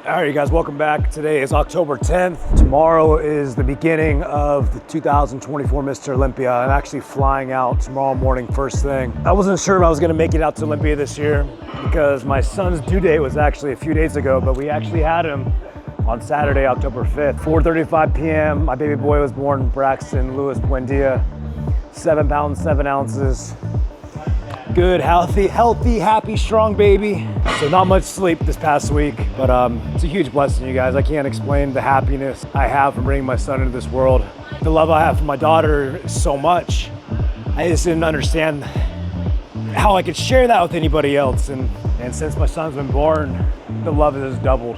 All right, you guys, welcome back. Today is October 10th. Tomorrow is the beginning of the 2024 Mr. Olympia. I'm actually flying out tomorrow morning, first thing. I wasn't sure if I was gonna make it out to Olympia this year because my son's due date was actually a few days ago, but we actually had him on Saturday, October 5th. 4:35 p.m., my baby boy was born, Braxton Lewis Buendia, 7 pounds, 7 ounces. Good, healthy, happy, strong baby. So not much sleep this past week, but it's a huge blessing, you guys. I can't explain the happiness I have from bringing my son into this world. The love I have for my daughter is so much. I just didn't understand how I could share that with anybody else. And since my son's been born, the love has doubled.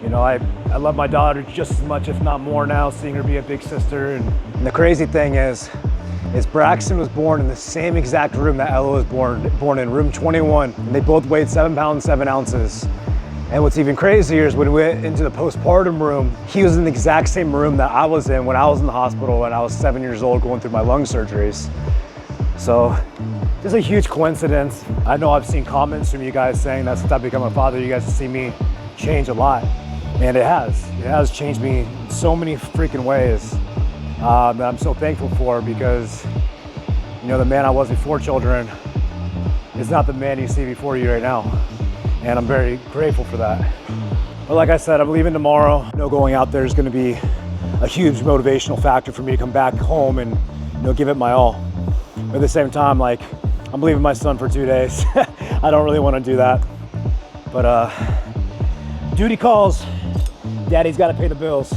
You know, I love my daughter just as much, if not more now, seeing her be a big sister. And the crazy thing is Braxton was born in the same exact room that Ella was born in, room 21. And they both weighed 7 pounds, 7 ounces. And what's even crazier is when we went into the postpartum room, he was in the exact same room that I was in when I was in the hospital when I was 7 years old going through my lung surgeries. So just a huge coincidence. I know I've seen comments from you guys saying that since I've become a father, you guys have seen me change a lot. And it has changed me in so many freaking ways. That I'm so thankful for, because you know, the man I was before children is not the man you see before you right now, and I'm very grateful for that. But like I said, I'm leaving tomorrow. You know, going out there is going to be a huge motivational factor for me to come back home and, you know, give it my all. But at the same time, like, I'm leaving my son for 2 days. I don't really want to do that, but duty calls. Daddy's got to pay the bills.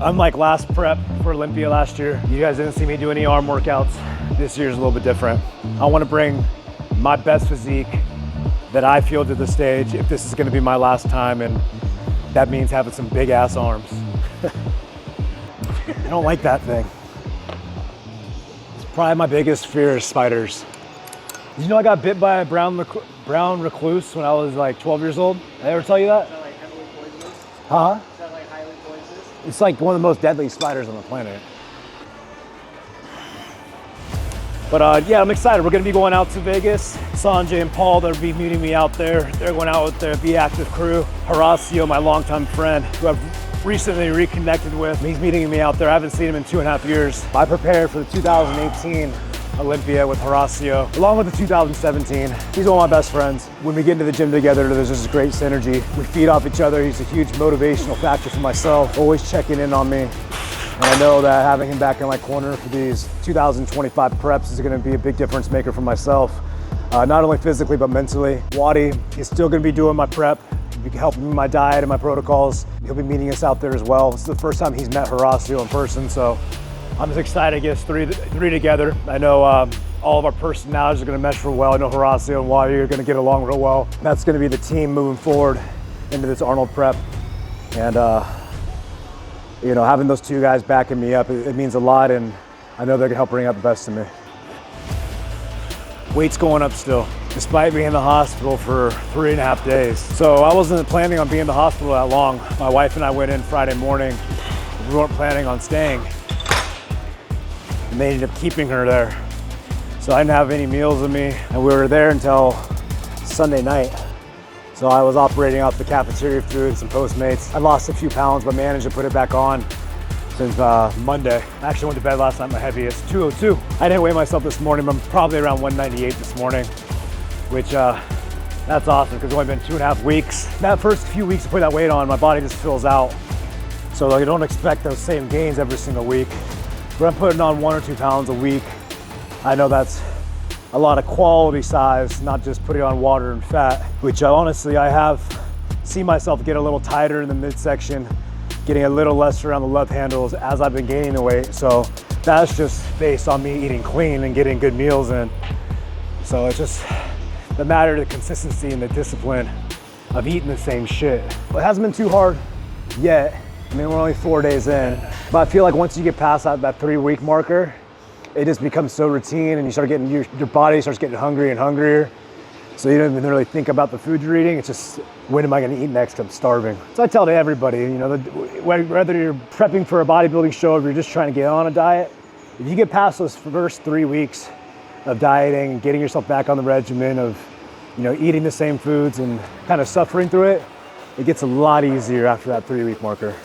Unlike last prep for Olympia last year, you guys didn't see me do any arm workouts. This year's a little bit different. I want to bring my best physique that I feel to the stage if this is going to be my last time, and that means having some big ass arms. I don't like that thing. It's probably my biggest fear is spiders. Did you know I got bit by a brown recluse when I was like 12 years old? Did I ever tell you that? Is that like heavily poisonous? Huh? Is that like highly poisonous? It's like one of the most deadly spiders on the planet. But yeah, I'm excited. We're gonna be going out to Vegas. Sanjay and Paul, they'll be meeting me out there. They're going out with their Be Active crew. Horacio, my longtime friend, who I've recently reconnected with, he's meeting me out there. I haven't seen him in 2.5 years. I prepared for the 2018 Olympia with Horacio, along with the 2017. He's one of my best friends. When we get into the gym together, there's just great synergy. We feed off each other. He's a huge motivational factor for myself, always checking in on me. And I know that having him back in my corner for these 2025 preps is gonna be a big difference maker for myself, not only physically, but mentally. Wadi is still gonna be doing my prep, helping me with my diet and my protocols. He'll be meeting us out there as well. This is the first time he's met Horacio in person, so I'm just excited to get us three together. I know all of our personalities are gonna mesh real well. I know Horacio and Wadi are gonna get along real well. That's gonna be the team moving forward into this Arnold prep. And you know, having those two guys backing me up, it means a lot, and I know they're gonna help bring out the best in me. Weight's going up still, despite being in the hospital for 3.5 days. So I wasn't planning on being in the hospital that long. My wife and I went in Friday morning. We weren't planning on staying, and they ended up keeping her there. So I didn't have any meals with me, and we were there until Sunday night. So I was operating off the cafeteria food and some Postmates. I lost a few pounds, but managed to put it back on since Monday. I actually went to bed last night, my heaviest, 202. I didn't weigh myself this morning, but I'm probably around 198 this morning, which that's awesome, because it's only been 2.5 weeks. That first few weeks to put that weight on, my body just fills out. So like, I don't expect those same gains every single week. But I'm putting on 1 or 2 pounds a week. I know that's a lot of quality size, not just putting on water and fat, which honestly I have seen myself get a little tighter in the midsection, getting a little less around the love handles as I've been gaining the weight. So that's just based on me eating clean and getting good meals in. So it's just the matter of the consistency and the discipline of eating the same shit. Well, it hasn't been too hard yet. I mean, we're only 4 days in, but I feel like once you get past that 3-week marker, it just becomes so routine, and you start getting, your body starts getting hungrier and hungrier. So you don't even really think about the food you're eating. It's just, when am I gonna eat next? I'm starving. So I tell to everybody, you know, whether you're prepping for a bodybuilding show or you're just trying to get on a diet, if you get past those first 3 weeks of dieting, getting yourself back on the regimen of, you know, eating the same foods and kind of suffering through it, it gets a lot easier after that 3-week marker.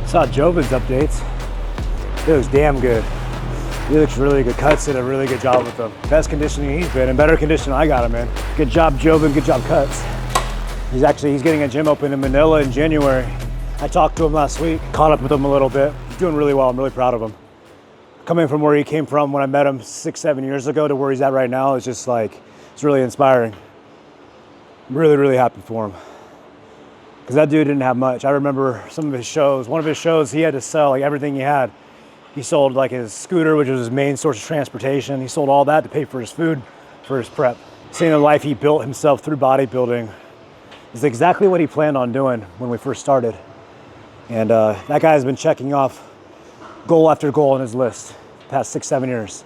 Saw Jovin's updates. He looks damn good. He looks really good. Cuts did a really good job with them. Best conditioning he's been in, better condition I got him in. Good job, Jovin, good job, Cuts. He's getting a gym open in Manila in January. I talked to him last week, caught up with him a little bit. He's doing really well, I'm really proud of him. Coming from where he came from when I met him 6-7 years ago to where he's at right now is just like, it's really inspiring. I'm really, really happy for him. Because that dude didn't have much. I remember some of his shows. One of his shows, he had to sell like everything he had. He sold like his scooter, which was his main source of transportation. He sold all that to pay for his food, for his prep. Seeing the life he built himself through bodybuilding is exactly what he planned on doing when we first started. And that guy has been checking off goal after goal on his list the past 6-7 years.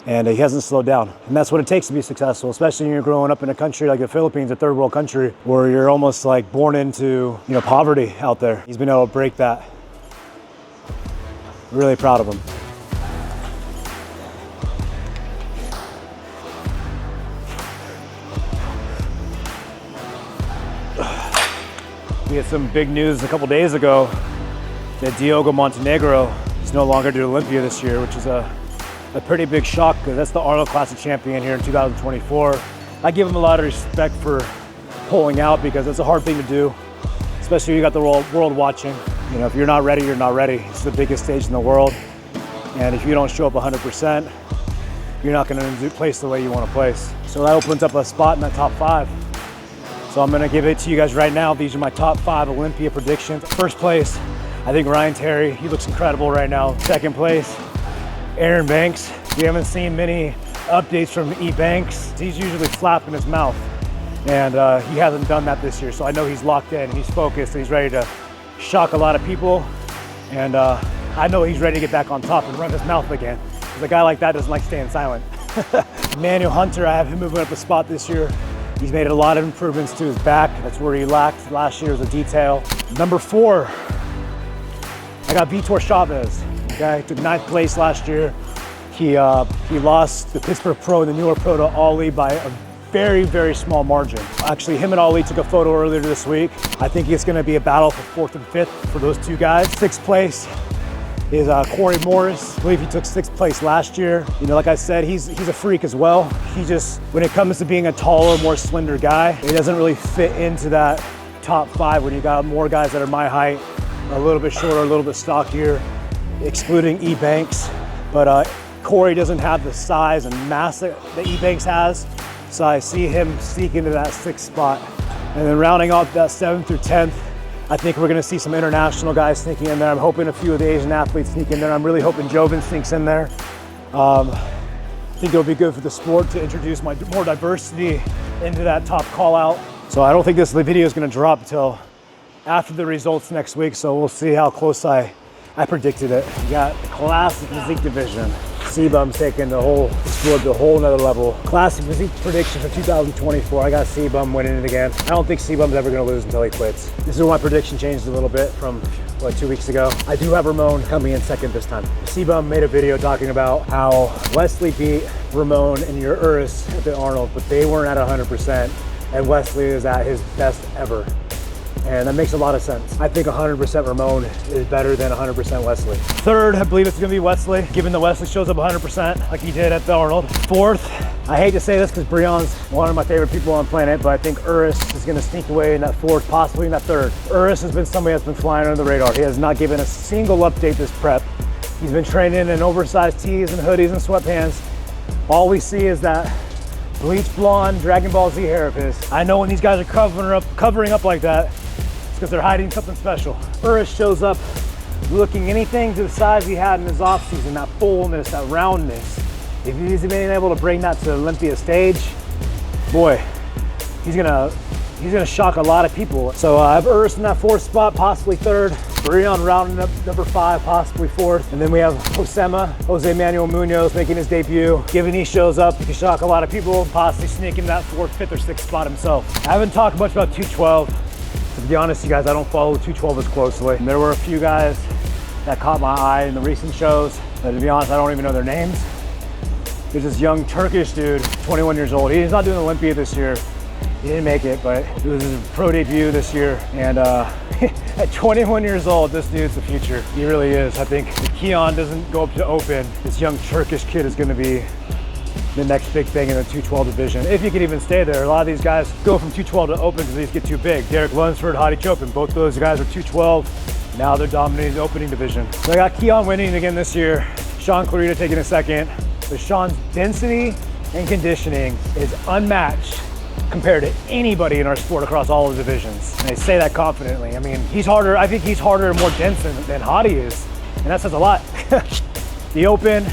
And he hasn't slowed down. And that's what it takes to be successful, especially when you're growing up in a country like the Philippines, a third world country, where you're almost like born into, you know, poverty out there. He's been able to break that. Really proud of him. We had some big news a couple days ago that Diogo Montenegro is no longer doing Olympia this year, which is a pretty big shock because that's the Arnold Classic champion here in 2024. I give him a lot of respect for pulling out because it's a hard thing to do, especially when you got the world watching. You know, if you're not ready, you're not ready. It's the biggest stage in the world. And if you don't show up 100%, you're not gonna place the way you wanna place. So that opens up a spot in that top 5. So I'm gonna give it to you guys right now. These are my top 5 Olympia predictions. First place, I think Ryan Terry, he looks incredible right now. Second place, Aaron Banks. We haven't seen many updates from E. Banks. He's usually flapping his mouth, and he hasn't done that this year. So I know he's locked in, he's focused, and he's ready to shock a lot of people. And I know he's ready to get back on top and run his mouth again. Because a guy like that doesn't like staying silent. Manuel Hunter, I have him moving up a spot this year. He's made a lot of improvements to his back. That's where he lacked last year, was a detail. Number 4, I got Vitor Chavez. Okay, took 9th place last year. He lost the Pittsburgh Pro and the New York Pro to Ali by a very, very small margin. Actually, him and Ali took a photo earlier this week. I think it's gonna be a battle for 4th and 5th for those two guys. 6th place is Corey Morris. I believe he took 6th place last year. You know, like I said, he's a freak as well. He just, when it comes to being a taller, more slender guy, he doesn't really fit into that top 5 when you got more guys that are my height, a little bit shorter, a little bit stockier, excluding E. Banks. But Corey doesn't have the size and mass that E. Banks has. So I see him sneak into that 6th spot. And then rounding off that 7th through 10th, I think we're gonna see some international guys sneaking in there. I'm hoping a few of the Asian athletes sneak in there. I'm really hoping Jovin sneaks in there. I think it'll be good for the sport to introduce more diversity into that top call out. So I don't think this video is gonna drop until after the results next week. So we'll see how close I predicted it. We got the classic physique division. C-Bum's taking the whole sport to a whole nother level. Classic physique prediction for 2024. I got C-Bum winning it again. I don't think C-Bum's ever gonna lose until he quits. This is where my prediction changed a little bit from, what, 2 weeks ago. I do have Ramon coming in 2nd this time. C-Bum made a video talking about how Wesley beat Ramon and your Urus at the Arnold, but they weren't at 100%, and Wesley is at his best ever. And that makes a lot of sense. I think 100% Ramon is better than 100% Wesley. 3rd, I believe it's gonna be Wesley, given that Wesley shows up 100% like he did at the Arnold. 4th, I hate to say this because Breon's one of my favorite people on the planet, but I think Urus is gonna sneak away in that 4th, possibly in that 3rd. Urus has been somebody that's been flying under the radar. He has not given a single update this prep. He's been training in oversized tees and hoodies and sweatpants. All we see is that bleach blonde Dragon Ball Z hair of his. I know when these guys are covering up like that, because they're hiding something special. Urus shows up looking anything to the size he had in his off season, that fullness, that roundness. If he's been able to bring that to the Olympia stage, boy, he's gonna shock a lot of people. So I have Urus in that 4th spot, possibly 3rd. Breon rounding up number 5, possibly 4th. And then we have Jose Manuel Munoz making his debut. Given he shows up, he can shock a lot of people, possibly sneak in that 4th, 5th, or 6th spot himself. I haven't talked much about 212. To be honest, you guys, I don't follow 212 as closely. There were a few guys that caught my eye in the recent shows, but to be honest, I don't even know their names. There's this young Turkish dude, 21 years old. He's not doing Olympia this year. He didn't make it, but it was his pro debut this year. And at 21 years old, this dude's the future. He really is. I think if Keon doesn't go up to open, this young Turkish kid is gonna be the next big thing in the 212 division. If you can even stay there. A lot of these guys go from 212 to open because these get too big. Derek Lunsford, Hadi Chopin, both of those guys are 212. Now they're dominating the opening division. So I got Keon winning again this year. Sean Clarita taking a second. But Sean's density and conditioning is unmatched compared to anybody in our sport across all the divisions. And I say that confidently. I mean, he's harder, I think he's harder and more dense than Hadi is. And that says a lot. The open,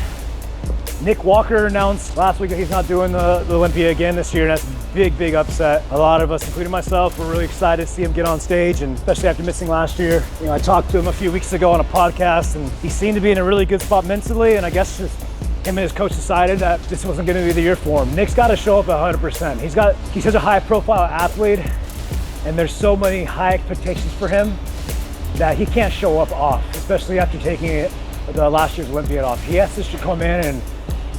Nick Walker announced last week that he's not doing the Olympia again this year, and that's a big, big upset. A lot of us, including myself, were really excited to see him get on stage, and especially after missing last year. You know, I talked to him a few weeks ago on a podcast, and he seemed to be in a really good spot mentally, and I guess just him and his coach decided that this wasn't gonna be the year for him. Nick's gotta show up at 100%. He's such a high profile athlete, and there's so many high expectations for him that he can't show up off, especially after taking the last year's Olympiad off. He has to come in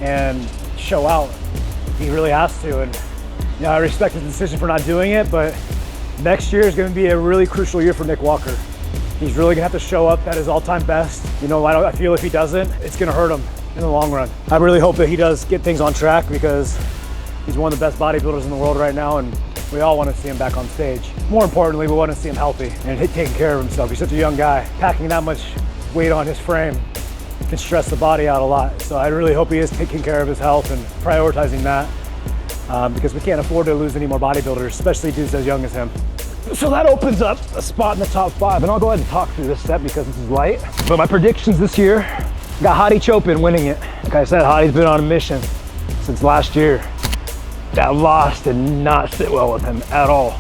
and show out. He really has to, and you know, I respect his decision for not doing it, but next year is gonna be a really crucial year for Nick Walker. He's really gonna have to show up at his all-time best. You know, I feel if he doesn't, it's gonna hurt him in the long run. I really hope that he does get things on track because he's one of the best bodybuilders in the world right now, and we all want to see him back on stage. More importantly, we want to see him healthy and taking care of himself. He's such a young guy. Packing that much weight on his frame can stress the body out a lot. So I really hope he is taking care of his health and prioritizing that because we can't afford to lose any more bodybuilders, especially dudes as young as him. So that opens up a spot in the top 5, and I'll go ahead and talk through this set because this is light. But my predictions this year, got Hadi Chopin winning it. Like I said, Hadi's been on a mission since last year. That loss did not sit well with him at all.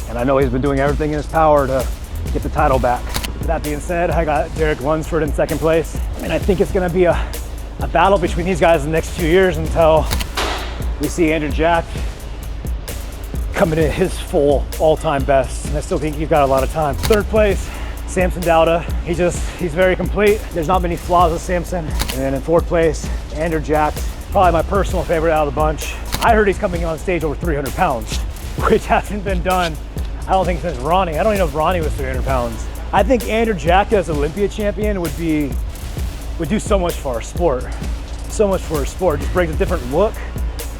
And I know he's been doing everything in his power to get the title back. That being said, I got Derek Lunsford in second place. And I think it's gonna be a battle between these guys in the next 2 years until we see Andrew Jack coming in his full all-time best. And I still think he's got a lot of time. Third place, Samson Dauda. He's very complete. There's not many flaws with Samson. And then in fourth place, Andrew Jack, probably my personal favorite out of the bunch. I heard he's coming on stage over 300 pounds, which hasn't been done, I don't think, since Ronnie. I don't even know if Ronnie was 300 pounds. I think Andrew Jack as Olympia champion would do so much for our sport. So much for our sport. Just brings a different look,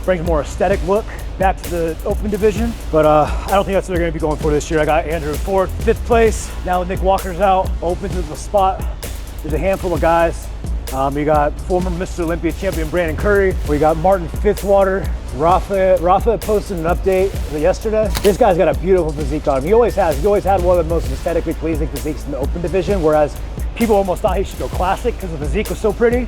brings a more aesthetic look back to the open division. But I don't think that's what they're gonna be going for this year. I got Andrew fourth, fifth place. Now with Nick Walker's out, open to the spot. There's a handful of guys. We got former Mr. Olympia champion Brandon Curry. We got Martin Fitzwater. Rafa posted an update yesterday. This guy's got a beautiful physique on him. He always has. He's always had one of the most aesthetically pleasing physiques in the open division, whereas people almost thought he should go classic because the physique was so pretty.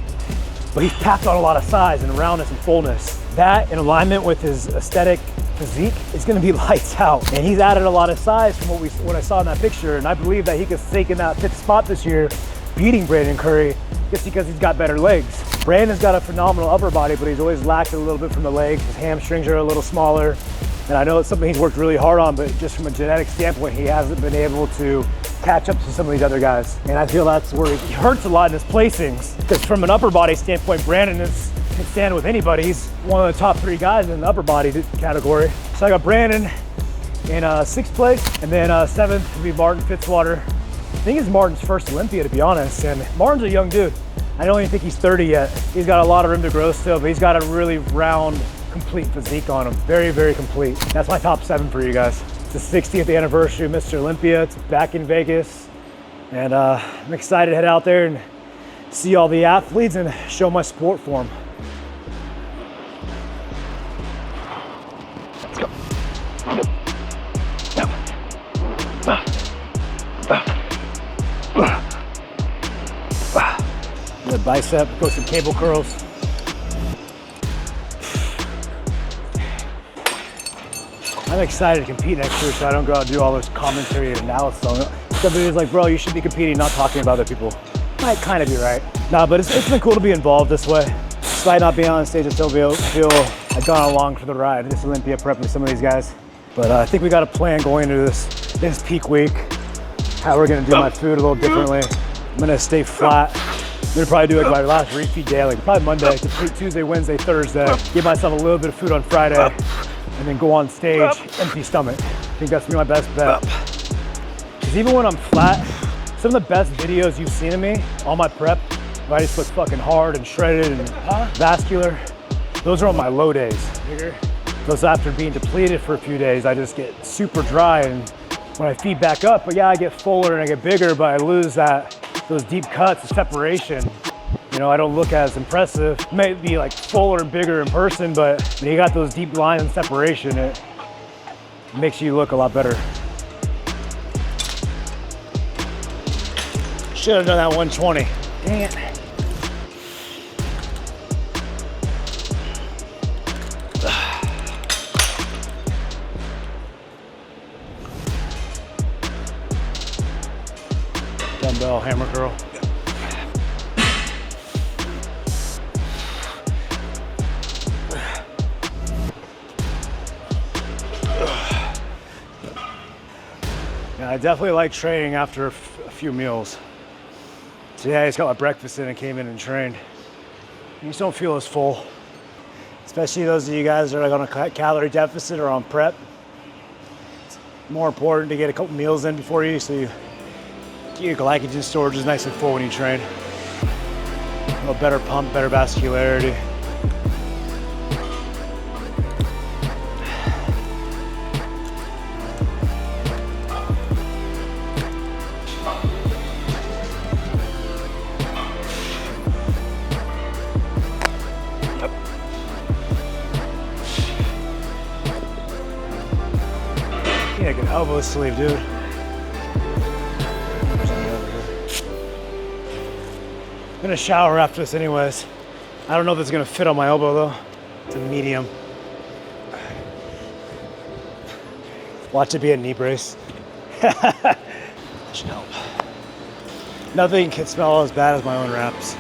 But he's packed on a lot of size and roundness and fullness. That in alignment with his aesthetic physique is gonna be lights out. And he's added a lot of size from what I saw in that picture. And I believe that he could stake in that fifth spot this year, beating Brandon Curry, just because he's got better legs. Brandon's got a phenomenal upper body, but he's always lacked a little bit from the legs. His hamstrings are a little smaller. And I know it's something he's worked really hard on, but just from a genetic standpoint, he hasn't been able to catch up to some of these other guys. And I feel that's where he hurts a lot in his placings. Because from an upper body standpoint, Brandon can stand with anybody. He's one of the top 3 guys in the upper body category. So I got Brandon in 6th place, and then 7th would be Martin Fitzwater. I think it's Martin's first Olympia, to be honest. And Martin's a young dude. I don't even think he's 30 yet. He's got a lot of room to grow still, but he's got a really round, complete physique on him. Very, very complete. That's my top 7 for you guys. It's the 60th anniversary of Mr. Olympia. It's back in Vegas. And I'm excited to head out there and see all the athletes and show my sport for them. Let's go. The bicep, go some cable curls. I'm excited to compete next year so I don't go out and do all this commentary and analysis on it. Somebody's like, bro, you should be competing, not talking about other people. Might kind of be right. Nah, but it's been cool to be involved this way. Despite not being on stage, I still feel I've gone along for the ride. This Olympia prep with some of these guys. But I think we got a plan going into this This is peak week. How we're gonna do my food a little differently. I'm gonna stay flat. I'm gonna probably do like my last refeed day, like probably Monday, Tuesday, Wednesday, Thursday. Give myself a little bit of food on Friday, and then go on stage, empty stomach. I think that's gonna be my best bet. Because even when I'm flat, some of the best videos you've seen of me, all my prep, if I just look fucking hard and shredded and vascular, those are on my low days. Those after being depleted for a few days, I just get super dry, and when I feed back up, but yeah, I get fuller and I get bigger, but I lose those deep cuts, the separation. You know, I don't look as impressive. May be like fuller and bigger in person, but when you got those deep lines and separation, it makes you look a lot better. Should have done that 120. Dang it. Dumbbell hammer curl. Yeah, I definitely like training after a few meals. Today I just got my breakfast in and came in and trained. You just don't feel as full. Especially those of you guys that are like on a calorie deficit or on prep. It's more important to get a couple meals in before you, so your glycogen storage is nice and full when you train. A better pump, better vascularity. Yeah, good elbow sleeve, dude. I'm gonna shower after this anyways. I don't know if it's gonna fit on my elbow though. It's a medium. Watch it be a knee brace. That should help. Nothing can smell as bad as my own wraps.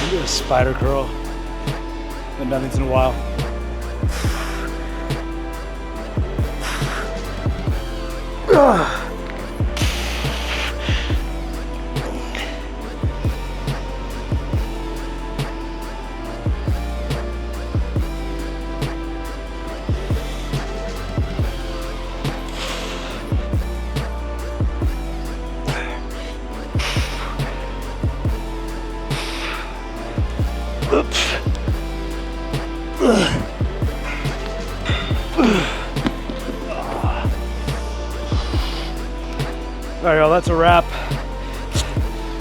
Do a spider curl. Been done these in a while. All right, y'all, that's a wrap.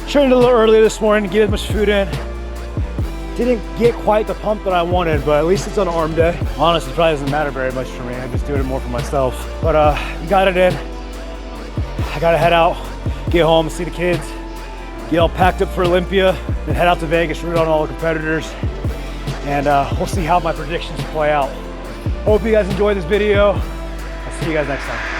Trained a little early this morning to get as much food in. Didn't get quite the pump that I wanted, but at least it's on arm day. Honestly, it probably doesn't matter very much for me. I'm just doing it more for myself. But got it in. I gotta head out, get home, see the kids, get all packed up for Olympia, then head out to Vegas, root on all the competitors, and we'll see how my predictions play out. Hope you guys enjoyed this video. I'll see you guys next time.